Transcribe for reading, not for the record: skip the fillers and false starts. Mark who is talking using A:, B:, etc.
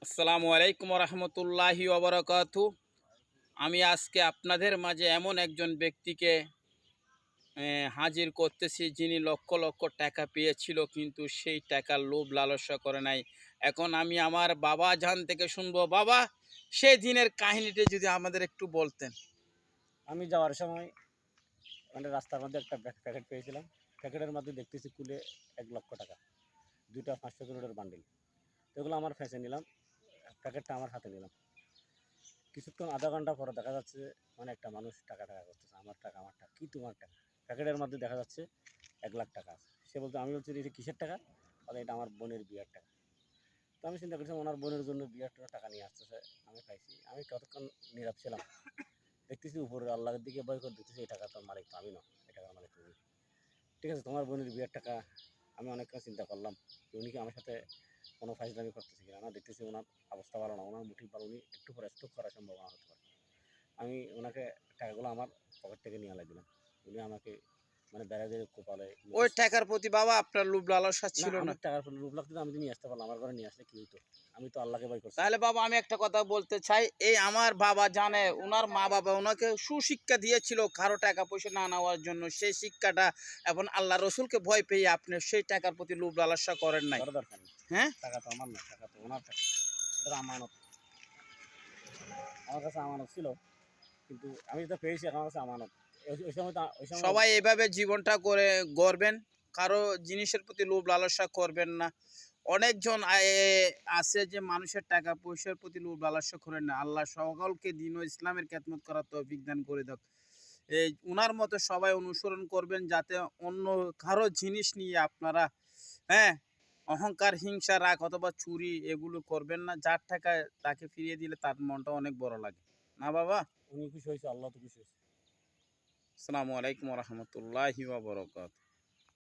A: আসসালামু আলাইকুম রহমতুল্লাহি ওবরাকাতু। আমি আজকে আপনাদের মাঝে এমন একজন ব্যক্তিকে হাজির করতেছি, যিনি লক্ষ লক্ষ টাকা পেয়েছিল, কিন্তু সেই টাকার লোভ লালসা করে নাই। এখন আমি আমার বাবা জান থেকে শুনবো। বাবা, সেই দিনের কাহিনীটি যদি আমাদের একটু বলতেন।
B: আমি যাওয়ার সময় মানে রাস্তার মধ্যে একটা প্যাকেট পেয়েছিলাম। প্যাকেটের মধ্যে দেখতেছি কুলে 1,00,000 টাকা, দুইটা 500 নোটের বান্ডিল। তো এগুলো আমার ফেঁসে নিলাম, প্যাকেটটা আমার হাতে নিলাম। কিছুক্ষণ আধা ঘন্টা পরে দেখা যাচ্ছে মানে একটা মানুষ টাকা টাকা করতেছে, আমার টাকা আমার টাকা, কি তোমার টাকা? প্যাকেটের মধ্যে দেখা যাচ্ছে 1,00,000 টাকা আছে। সে বলতো, আমি বলছি এটা কিসের টাকা? বলে এটা আমার বোনের বিয়ের টাকা। তো আমি চিন্তা করছিলাম ওনার বোনের জন্য বিয়ের টাকা নিয়ে আসতেছে, আমি পাইছি। আমি কতক্ষণ নীরব ছিলাম, দেখতেছি উপরে আল্লাহর দিকে ভয় করে দেখতেছি এই টাকা তো মালিক তো আমি না, এই টাকার মালিক তুমি। ঠিক আছে, তোমার বোনের বিয়ের টাকা। আমি অনেকক্ষণ চিন্তা করলাম যে উনি কি আমার সাথে কোনো ফাইজলামি করতেছে কিনা না। দেখতেছি ওনার অবস্থা ভালো না, ওনার মুঠি ভালো, উনি একটু পরে স্ট্রোক করার সম্ভাবনা হতে পারে। আমি ওনাকে টাকাগুলো আমার পকেট থেকে নিয়ে আলাই দিলাম। উনি আমাকে মানে বেড়া দিয়ে কোপালে
A: ওই টাকার প্রতি বাবা আপনার লোভ লালসা
B: না,
A: ছিল
B: আমি
A: না?
B: টাকার লোভ লাগতে তো আমি তো নিয়ে আসতে পারলাম, আমার ঘরে নিয়ে আসলে কি হইতো? আমি তো আল্লাহকে ভয় করছি।
A: তাহলে বাবা আমি একটা কথা বলতে চাই, এই আমার বাবা জানে ওনার মা বাবা ওনাকে সুশিক্ষা দিয়েছিল কারো টাকা পয়সা না নেওয়ার জন্য। সেই শিক্ষাটা এখন আল্লাহ রসুলকে ভয় পেয়ে আপনি সেই টাকার প্রতি লোভ লালসা করেন নাই।
B: বড় দরকার নেই,
A: হ্যাঁ,
B: টাকা তো আমার না, টাকা তো ওনার টাকা, এটা তো আমানত। আমার কাছে আমানত ছিল, কিন্তু আমি যেটা পেয়েছি আমার কাছে আমানত। ওই সময় তো ওই সময়
A: সবাই এভাবে জীবনটা করে গড়বেন, কারো জিনিসের প্রতি লোভ লালসা করবেন না। অনেকজন আছে যে মানুষের টাকা পয়সার প্রতি লোভ লালসা করেন না। আল্লাহ সকলকে দিন ও ইসলামের খেদমত করার তৌফিক দান করে দাও। এই উনার মতো সবাই অনুসরণ করবেন, যাতে অন্য কারো জিনিস নিয়ে আপনারা, হ্যাঁ, অহংকার, হিংসা, রাগ অথবা চুরি এগুলো করবেন না। যার টাকা তাকে ফিরিয়ে দিলে তার মনটা অনেক বড় লাগে না বাবা।
B: উনি খুশি হয়েছে, আল্লাহ তো খুশি হয়েছে।
A: আসসালামু আলাইকুম রহমতুল্লাহি ওয়া বারাকাতুহু।